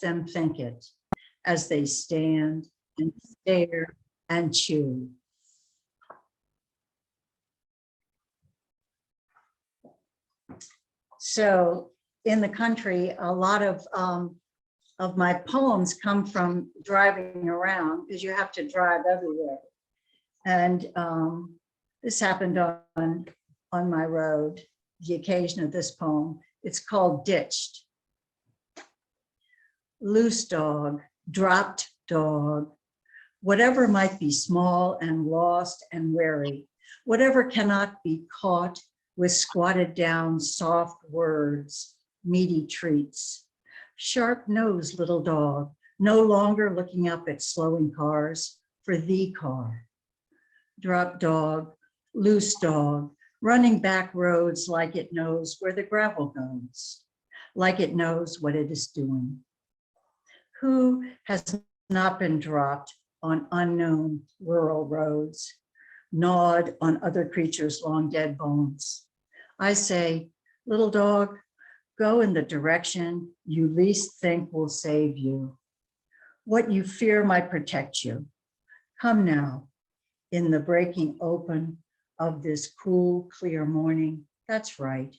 them think it as they stand and stare and chew. So in the country, a lot of my poems come from driving around, because you have to drive everywhere. And this happened on my road, the occasion of this poem. It's called Ditched. Loose dog, dropped dog, whatever might be small and lost and wary, whatever cannot be caught with squatted down soft words, meaty treats. Sharp-nosed little dog, no longer looking up at slowing cars for the car. Drop dog, loose dog, running back roads like it knows where the gravel goes, like it knows what it is doing. Who has not been dropped on unknown rural roads, gnawed on other creatures' long dead bones? I say, little dog, go in the direction you least think will save you. What you fear might protect you. Come now, in the breaking open of this cool, clear morning. That's right,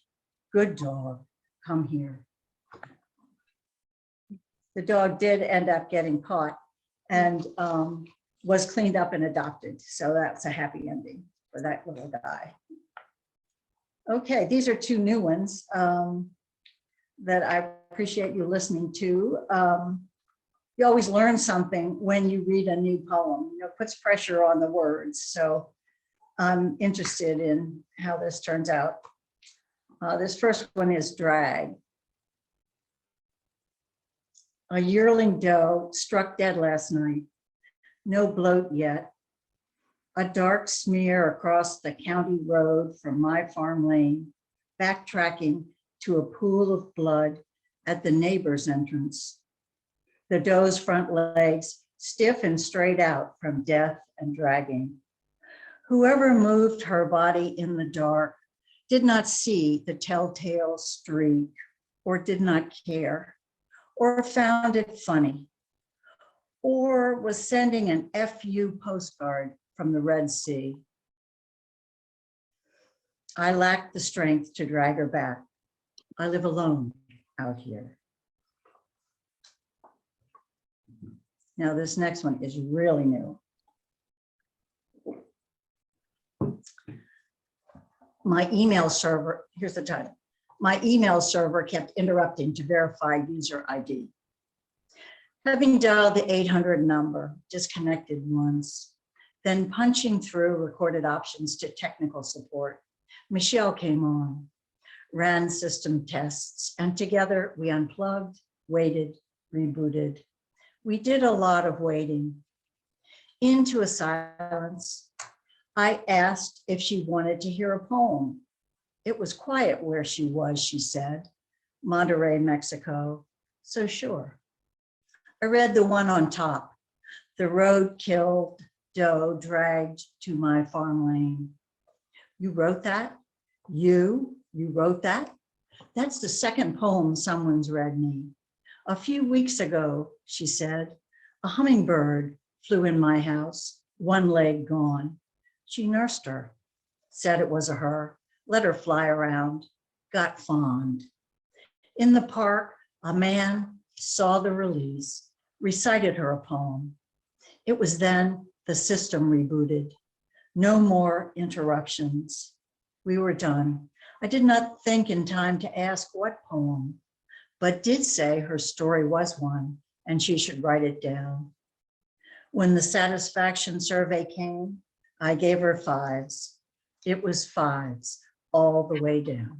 good dog, come here. The dog did end up getting caught and was cleaned up and adopted. So that's a happy ending for that little guy. Okay, these are two new ones that I appreciate you listening to. You always learn something when you read a new poem. You know, it puts pressure on the words. So I'm interested in how this turns out. This first one is Drag. A yearling doe struck dead last night. No bloat yet. A dark smear across the county road from my farm lane, backtracking to a pool of blood at the neighbor's entrance. The doe's front legs stiff and straight out from death and dragging. Whoever moved her body in the dark did not see the telltale streak, or did not care, or found it funny, or was sending an FU postcard from the Red Sea. I lacked the strength to drag her back. I live alone out here. Now this next one is really new. My email server, here's the title. My email server kept interrupting to verify user ID. Having dialed the 800 number, disconnected once, then punching through recorded options to technical support, Michelle came on, ran system tests, and together we unplugged, waited, rebooted. We did a lot of waiting. Into a silence, I asked if she wanted to hear a poem. It was quiet where she was, she said, Monterrey, Mexico, so sure. I read the one on top, the road-killed doe dragged to my farm lane. You wrote that? You wrote that? That's the second poem someone's read me. A few weeks ago, she said, a hummingbird flew in my house, one leg gone. She nursed her, said it was a her, let her fly around, got fond. In the park, a man saw the release, recited her a poem. It was then the system rebooted. No more interruptions. We were done. I did not think in time to ask what poem, but did say her story was one and she should write it down. When the satisfaction survey came, I gave her 5s. It was 5s all the way down.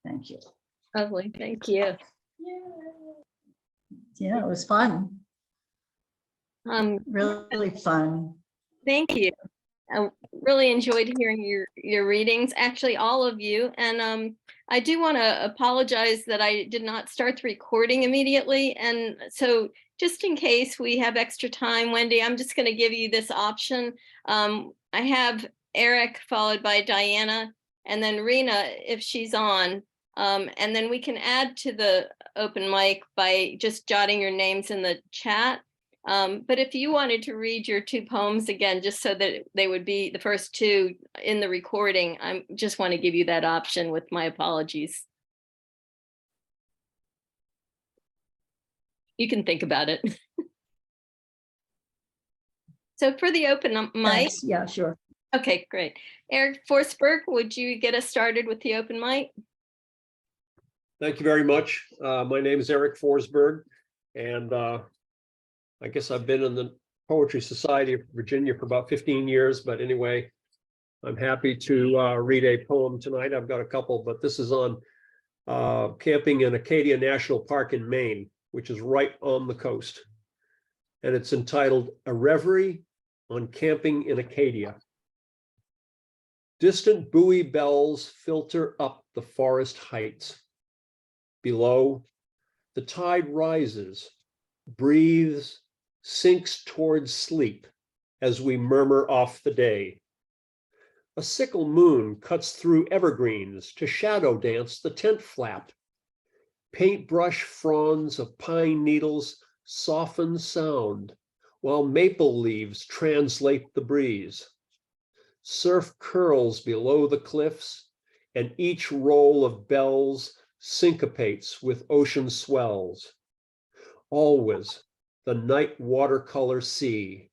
Thank you. Lovely, thank you. Yeah, it was fun. Really fun. Thank you. I really enjoyed hearing your readings, actually all of you. And I do want to apologize that I did not start the recording immediately. And so just in case we have extra time, Wendy, I'm just going to give you this option. I have Eric followed by Diana, and then Rena, if she's on, And then we can add to the open mic by just jotting your names in the chat. But if you wanted to read your 2 poems again, just so that they would be the first 2 in the recording, I just want to give you that option with my apologies. You can think about it. So for the open mic. Thanks. Yeah, sure. Okay, great. Eric Forsberg, would you get us started with the open mic? Thank you very much. My name is Eric Forsberg, and I guess I've been in the Poetry Society of Virginia for about 15 years, but anyway, I'm happy to read a poem tonight. I've got a couple, but this is on camping in Acadia National Park in Maine, which is right on the coast. And it's entitled A Reverie on Camping in Acadia. Distant buoy bells filter up the forest heights. Below, the tide rises, breathes, sinks towards sleep as we murmur off the day. A sickle moon cuts through evergreens to shadow dance the tent flap. Paintbrush fronds of pine needles soften sound, while maple leaves translate the breeze. Surf curls below the cliffs, and each roll of bells syncopates with ocean swells. Always the night watercolor sea,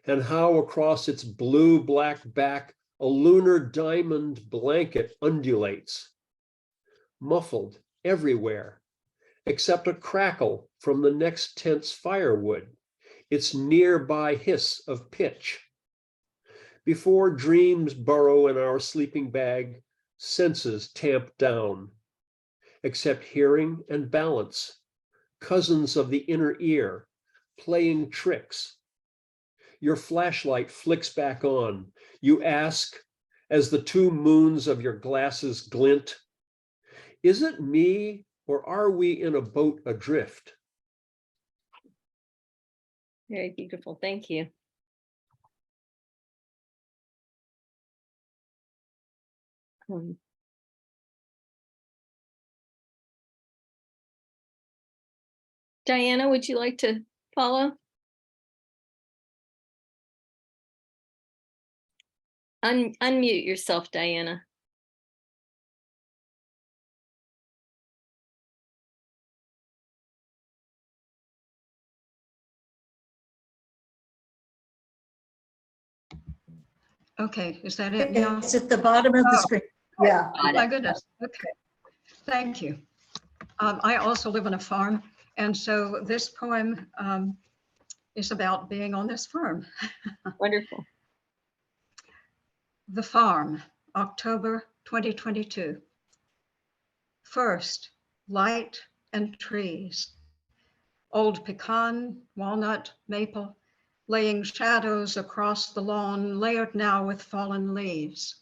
and how across its blue-black back a lunar diamond blanket undulates. Muffled everywhere, except a crackle from the next tent's firewood, its nearby hiss of pitch. Before dreams burrow in our sleeping bag, senses tamp down, except hearing and balance, cousins of the inner ear, playing tricks. Your flashlight flicks back on. You ask, as the 2 moons of your glasses glint, is it me, or are we in a boat adrift? Very beautiful. Thank you. Diana, would you like to follow? Unmute yourself, Diana. Okay, is that it now? It's at the bottom of the screen. Yeah. Oh my goodness. Okay, thank you. I also live on a farm, and so this poem is about being on this farm. Wonderful. The Farm, October 2022. First, light and trees. Old pecan, walnut, maple, laying shadows across the lawn, layered now with fallen leaves.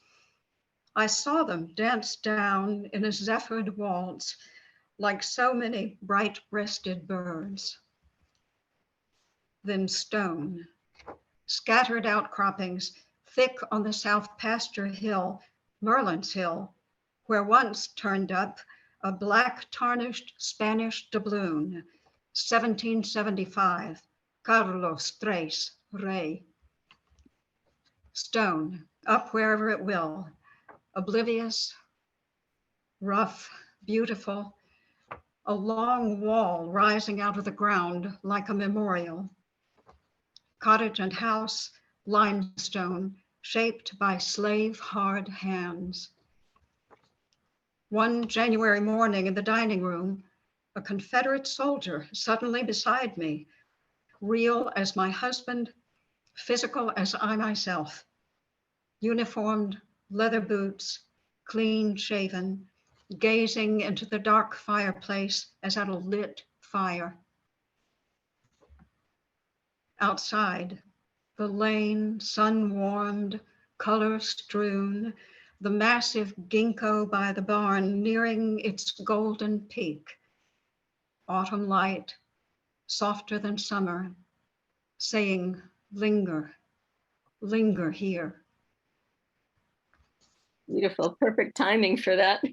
I saw them dance down in a zephyred waltz, like so many bright-breasted birds. Then stone, scattered outcroppings, thick on the south pasture hill, Merlin's Hill, where once turned up a black tarnished Spanish doubloon, 1775, Carlos Tres, Rey. Stone, up wherever it will, oblivious, rough, beautiful, a long wall rising out of the ground like a memorial. Cottage and house, limestone, shaped by slave-hard hands. One January morning in the dining room, a Confederate soldier suddenly beside me, real as my husband, physical as I myself, uniformed, leather boots, clean shaven, gazing into the dark fireplace as at a lit fire. Outside, the lane, sun-warmed, color-strewn, the massive ginkgo by the barn nearing its golden peak. Autumn light, softer than summer, saying, linger, linger here. Beautiful. Perfect timing for that.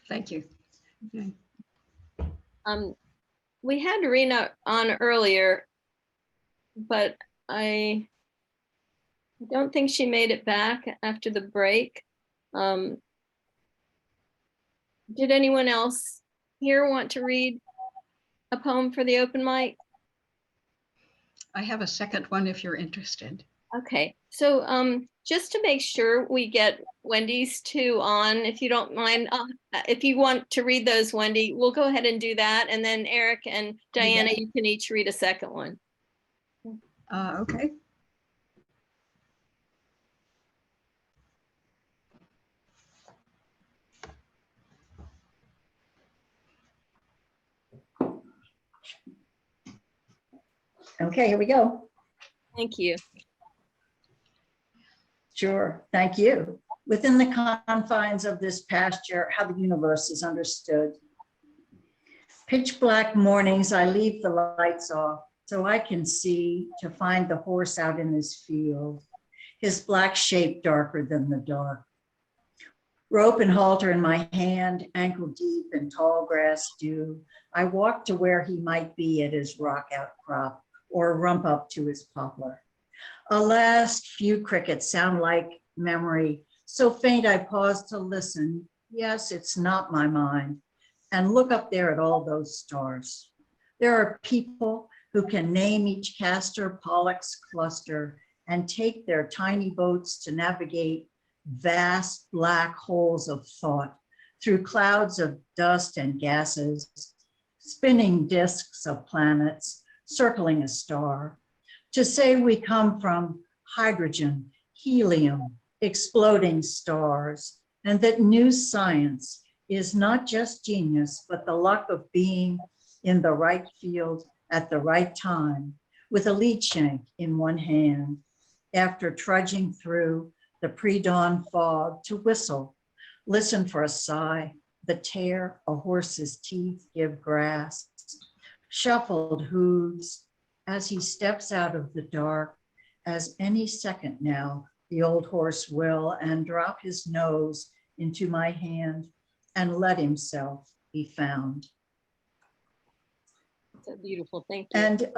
Thank you. Okay. We had Rena on earlier, but I don't think she made it back after the break. Did anyone else here want to read a poem for the open mic? I have a second one if you're interested. Okay, so just to make sure we get Wendy's two on, if you don't mind, if you want to read those, Wendy, we'll go ahead and do that. And then Eric and Diana, you can each read a second one. Okay. Okay, here we go. Thank you. Sure, thank you. Within the confines of this pasture, how the universe is understood. Pitch black mornings, I leave the lights off so I can see to find the horse out in his field, his black shape darker than the dark. Rope and halter in my hand, ankle deep in tall grass dew. I walk to where he might be at his rock outcrop or rump up to his poplar. A last few crickets sound like memory, so faint I pause to listen. Yes, it's not my mind. And look up there at all those stars. There are people who can name each Castor Pollux cluster and take their tiny boats to navigate vast black holes of thought through clouds of dust and gases, spinning disks of planets circling a star. To say we come from hydrogen, helium, exploding stars, and that new science is not just genius, but the luck of being in the right field at the right time, with a lead shank in one hand, after trudging through the pre-dawn fog to whistle, listen for a sigh, the tear a horse's teeth give grass, shuffled hooves, as he steps out of the dark, as any second now, the old horse will, and drop his nose into my hand and let himself be found. So beautiful, thank you. And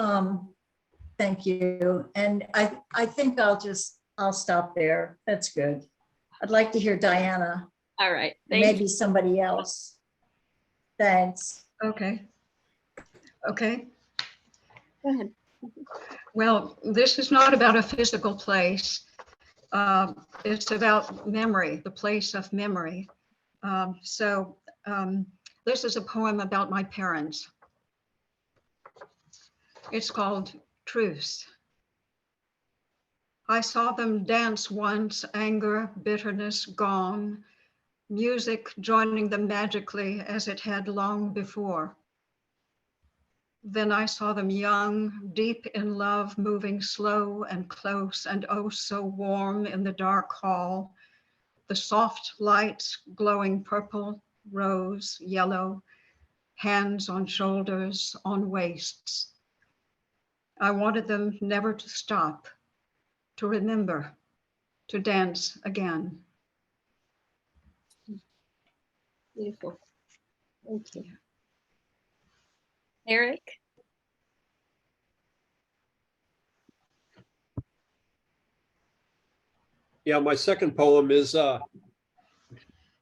thank you. And I think I'll stop there. That's good. I'd like to hear Diana, All right, and thank maybe somebody else. Thanks. Okay. Okay. you. Go ahead. Well, this is not about a physical place. It's about memory, the place of memory. This is a poem about my parents. It's called Truce. I saw them dance once, anger, bitterness gone, music joining them magically as it had long before. Then I saw them young, deep in love, moving slow and close and oh so warm in the dark hall, the soft lights glowing purple, rose, yellow, hands on shoulders, on waists. I wanted them never to stop, to remember, to dance again. Beautiful. Thank you. Eric? Yeah, my second poem is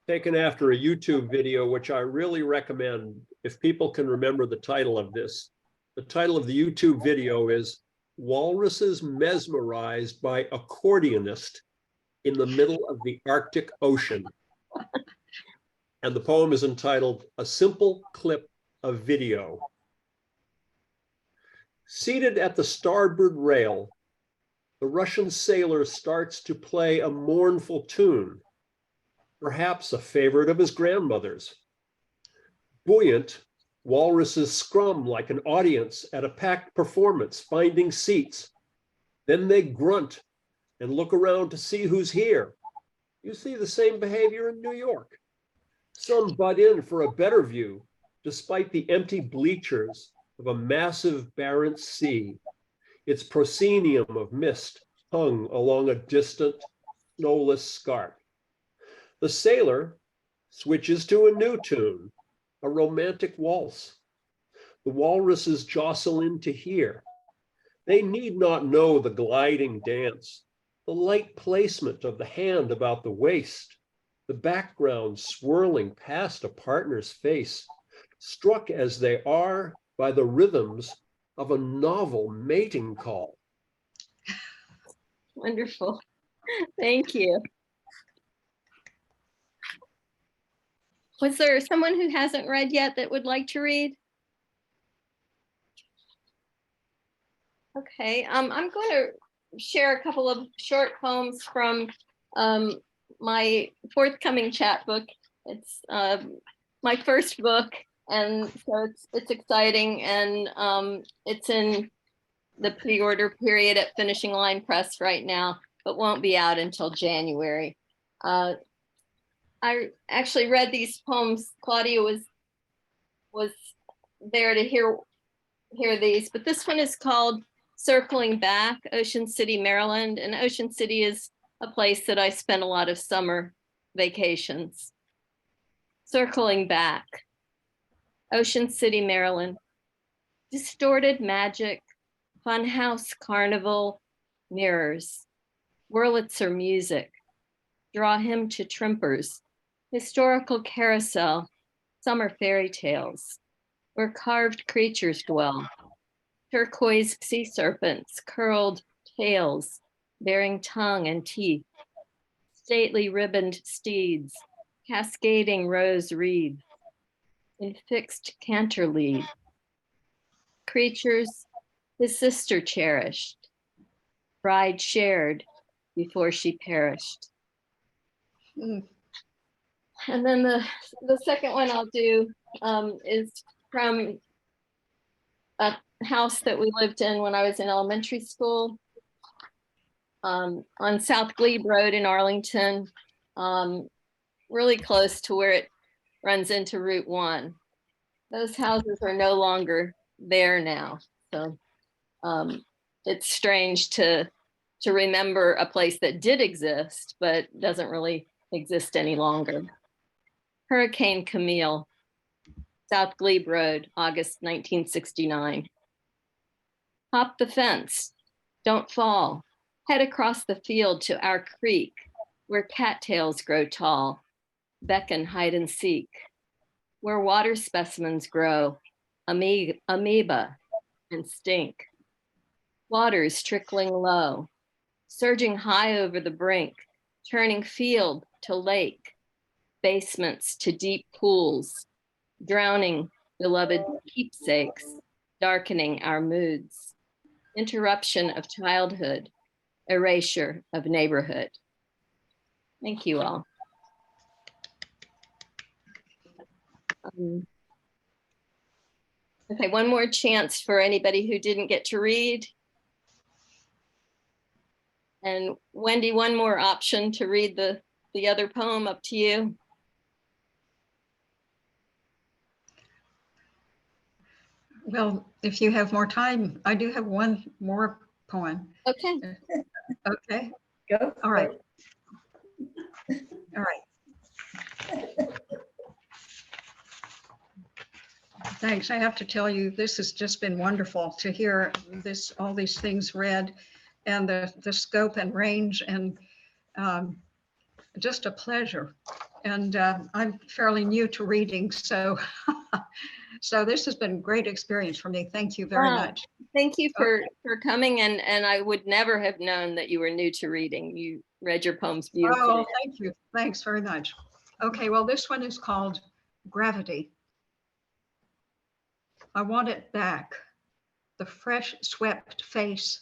taken after a YouTube video, which I really recommend if people can remember the title of this. The title of the YouTube video is Walruses Mesmerized by Accordionist in the Middle of the Arctic Ocean. And the poem is entitled A Simple Clip of Video. Seated at the starboard rail, the Russian sailor starts to play a mournful tune, perhaps a favorite of his grandmother's. Buoyant, walruses scrum like an audience at a packed performance, finding seats. Then they grunt and look around to see who's here. You see the same behavior in New York. Some butt in for a better view, despite the empty bleachers of a massive Barents Sea, its proscenium of mist hung along a distant, snowless scarp. The sailor, switches to a new tune, a romantic waltz. The walruses jostle in to hear. They need not know the gliding dance, the light placement of the hand about the waist, the background swirling past a partner's face, struck as they are by the rhythms of a novel mating call. Wonderful. Thank you. Was there someone who hasn't read yet that would like to read? Okay, I'm going to share a couple of short poems from my forthcoming chapbook. It's my first book, and so it's exciting, and it's in the pre-order period at Finishing Line Press right now, but won't be out until January. I actually read these poems. Claudia was there to hear these, but this one is called Circling Back, Ocean City, Maryland. And Ocean City is a place that I spent a lot of summer vacations. Circling back, Ocean City, Maryland. Distorted magic, funhouse carnival, mirrors, Wurlitzer music, draw him to Trimpers, historical carousel, summer fairy tales, where carved creatures dwell, turquoise sea serpents, curled tails, bearing tongue and teeth, stately ribboned steeds, cascading rose reeds, in fixed canter lead, creatures his sister cherished, bride shared before she perished. Mm. And then the second one I'll do is from a house that we lived in when I was in elementary school on South Glebe Road in Arlington, really close to where it runs into Route 1. Those houses are no longer there now. So it's strange to remember a place that did exist, but doesn't really exist any longer. Hurricane Camille, South Glebe Road, August 1969. Hop the fence, don't fall. Head across the field to our creek, where cattails grow tall, beckon hide and seek, where water specimens grow, amoeba and stink. Waters trickling low, surging high over the brink, turning field to lake, basements to deep pools, drowning beloved keepsakes, darkening our moods, interruption of childhood, erasure of neighborhood. Thank you all. Okay, one more chance for anybody who didn't get to read. And Wendy, one more option to read the other poem, up to you. Well, if you have more time, I do have one more poem. Okay. Okay. Go. All right. All right. Thanks. I have to tell you, this has just been wonderful to hear all these things read, and the scope and range, and just a pleasure. And I'm fairly new to reading, so so this has been a great experience for me. Thank you very much. Thank you for coming, and I would never have known that you were new to reading. You read your poems beautifully. Oh, thank you. Thanks very much. Okay, well, this one is called Gravity. I want it back, the fresh swept face,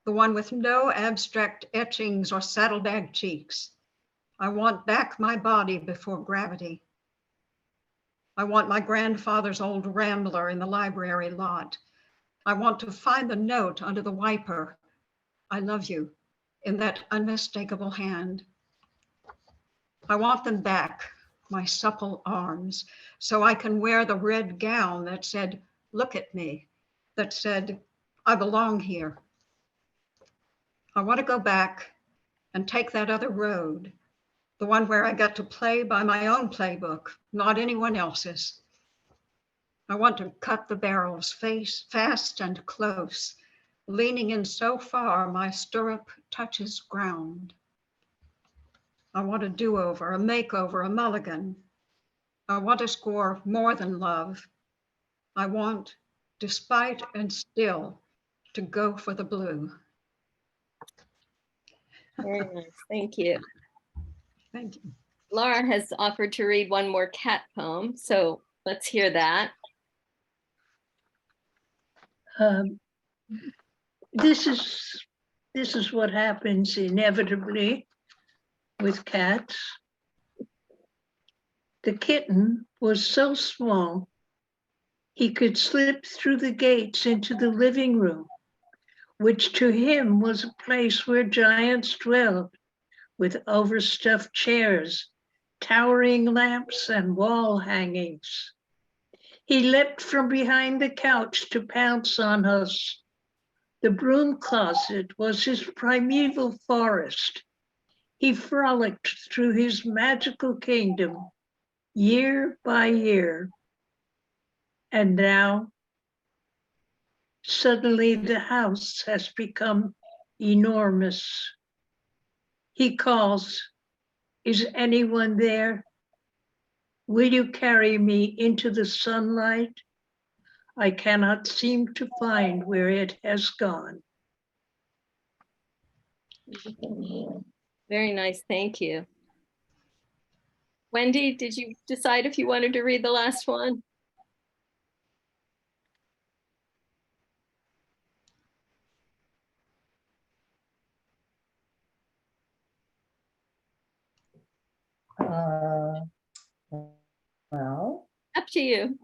the one with no abstract etchings or saddlebag cheeks. I want back my body before gravity. I want my grandfather's old Rambler in the library lot. I want to find the note under the wiper, I love you, in that unmistakable hand. I want them back, my supple arms, so I can wear the red gown that said, look at me, that said, I belong here. I want to go back and take that other road, the one where I get to play by my own playbook, not anyone else's. I want to cut the barrels fast and close, leaning in so far my stirrup touches ground. I want a do-over, a makeover, a mulligan. I want to score more than love. I want, despite and still, to go for the blue. Very nice. Thank you. Thank you. Laura has offered to read one more cat poem, so let's hear that. This is what happens inevitably with cats. The kitten was so small, he could slip through the gates into the living room, which to him was a place where giants dwelled, with overstuffed chairs, towering lamps, and wall hangings. He leapt from behind the couch to pounce on us. The broom closet was his primeval forest. He frolicked through his magical kingdom, year by year. And now, suddenly the house has become enormous. He calls, "Is anyone there? Will you carry me into the sunlight? I cannot seem to find where it has gone." Very nice. Thank you. Wendy, did you decide if you wanted to read the last one? Well, Up to you.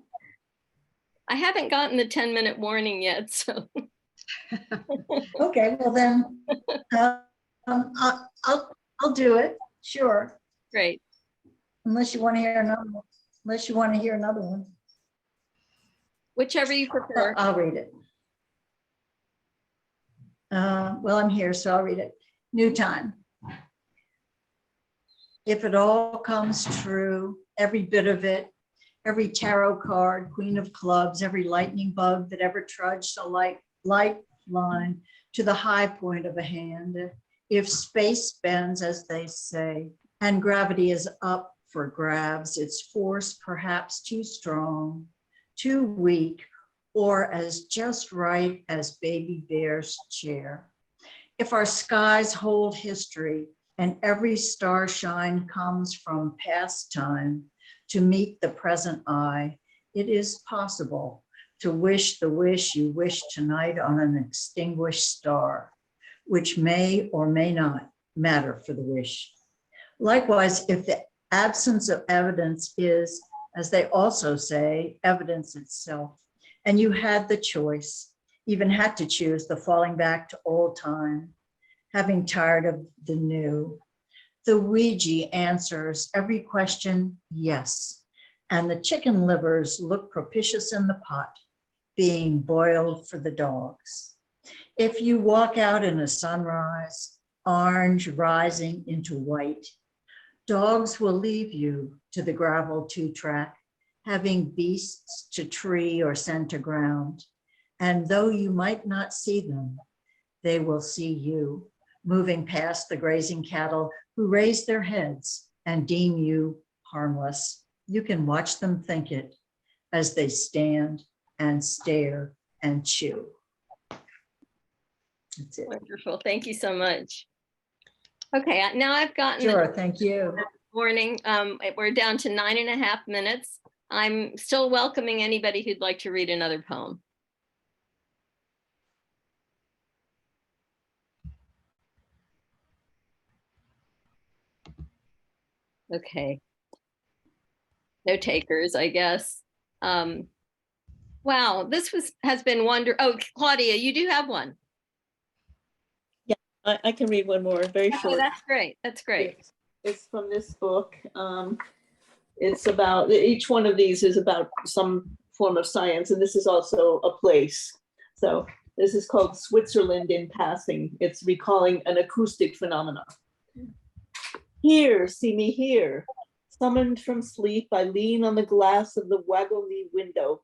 I haven't gotten the 10-minute warning yet, so. okay, well then, I'll do it, sure. Great. Unless you want to hear another one. Unless you want to hear another one. Whichever you prefer. I'll read it. Well, I'm here, so I'll read it. New time. If it all comes true, every bit of it, every tarot card, queen of clubs, every lightning bug that ever trudged a lifeline to the high point of a hand, if space bends, as they say, and gravity is up for grabs, its force perhaps too strong, too weak, or as just right as Baby Bear's chair. If our skies hold history and every starshine comes from past time to meet the present eye, it is possible to wish the wish you wish tonight on an extinguished star, which may or may not matter for the wish. Likewise, if the absence of evidence is, as they also say, evidence itself, and you had the choice, even had to choose the falling back to old time, having tired of the new, the Ouija answers every question, yes, and the chicken livers look propitious in the pot, being boiled for the dogs. If you walk out in a sunrise, orange rising into white, dogs will leave you to the gravel two-track, having beasts to tree or send to ground. And though you might not see them, they will see you, moving past the grazing cattle who raise their heads and deem you harmless. You can watch them think it as they stand and stare and chew. That's it. Wonderful. Thank you so much. Okay, now I've gotten Sure, thank you. the warning. We're down to 9.5 minutes. I'm still welcoming anybody who'd like to read another poem. Okay. No takers, I guess. Wow, this has been wonderful. Oh, Claudia, you do have one. I can read one more, very Oh, short. that's great. That's great. It's from this book. It's about, each one of these is about some form of science, and this is also a place. So this is called Switzerland in Passing. It's recalling an acoustic phenomenon. Here, see me here. Summoned from sleep, I lean on the glass of the waggly window.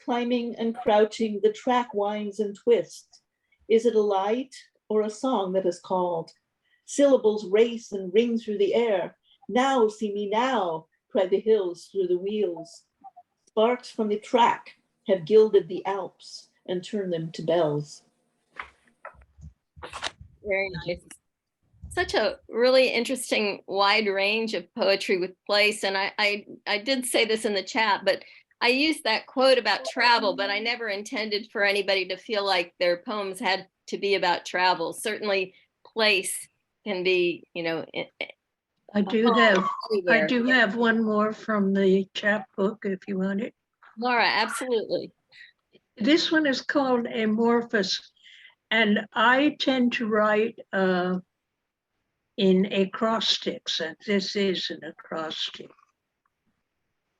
Climbing and crouching, the track winds and twists. Is it a light or a song that has called? Syllables race and ring through the air. Now, see me now, cry the hills through the wheels. Sparks from the track have gilded the Alps and turned them to bells. Very nice. Such a really interesting wide range of poetry with place. And I did say this in the chat, but I used that quote about travel, but I never intended for anybody to feel like their poems had to be about travel. Certainly place can be, you know, I do anywhere. have one more from the chapbook if you want it. Laura, absolutely. This one is called Amorphous, and I tend to write in acrostics, and this is an acrostic.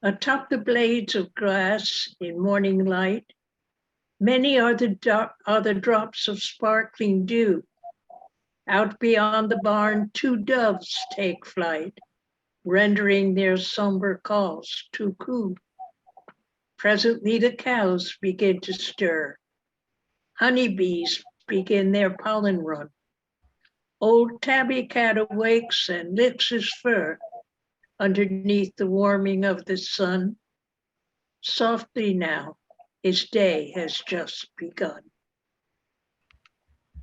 Atop the blades of grass in morning light, many are the drops of sparkling dew. Out beyond the barn, two doves take flight, rendering their somber calls to coo. Presently the cows begin to stir. Honeybees begin their pollen run. Old tabby cat awakes and licks his fur underneath the warming of the sun. Softly now, his day has just begun.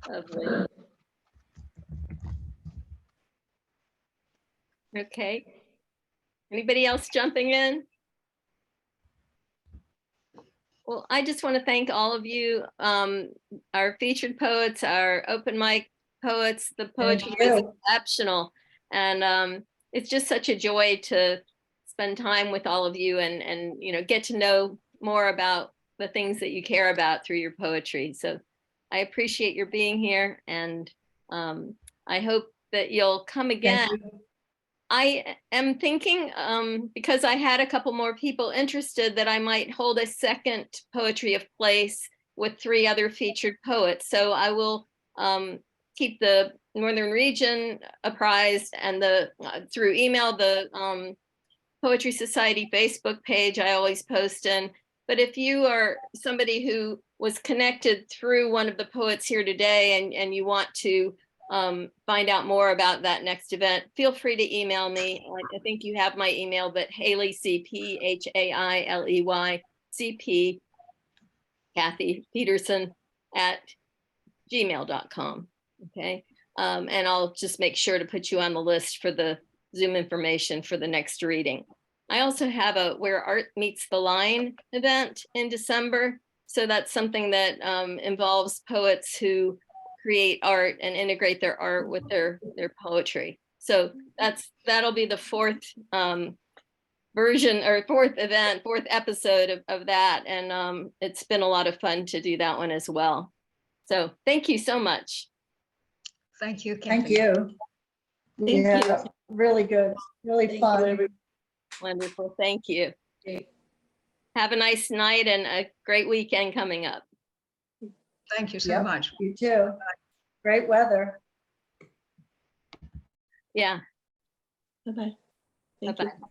Lovely. Okay. Anybody else jumping in? Well, I just want to thank all of you, our featured poets, our open mic poets. The poetry was exceptional. And it's just such a joy to spend time with all of you and you know, get to know more about the things that you care about through your poetry. So I appreciate your being here, and I hope that you'll come again. I am thinking, because I had a couple more people interested, that I might hold a second Poetry of Place with 3 other featured poets. So I will keep the Northern region apprised, and through email, the Poetry Society Facebook page I always post in. But if you are somebody who was connected through one of the poets here today, and you want to find out more about that next event, feel free to email me. I think you have my email, but Hailey, CP, Hailey, CP, Cathy Peterson @gmail.com. Okay. And I'll just make sure to put you on the list for the Zoom information for the next reading. I also have a Where Art Meets the Line event in December. So that's something that involves poets who create art and integrate their art with their poetry. So that'll be the 4th version, or 4th event, 4th episode of that. And it's been a lot of fun to do that one as well. So thank you so much. Thank you, Cathy. Thank you. Thank Yeah, you. really good, really Thank fun. you, everybody. Wonderful. Thank you. Have a nice night and a great weekend coming up. Thank you so Yep. much. You too. Great weather. Yeah. Bye-bye. Thank you. Bye-bye.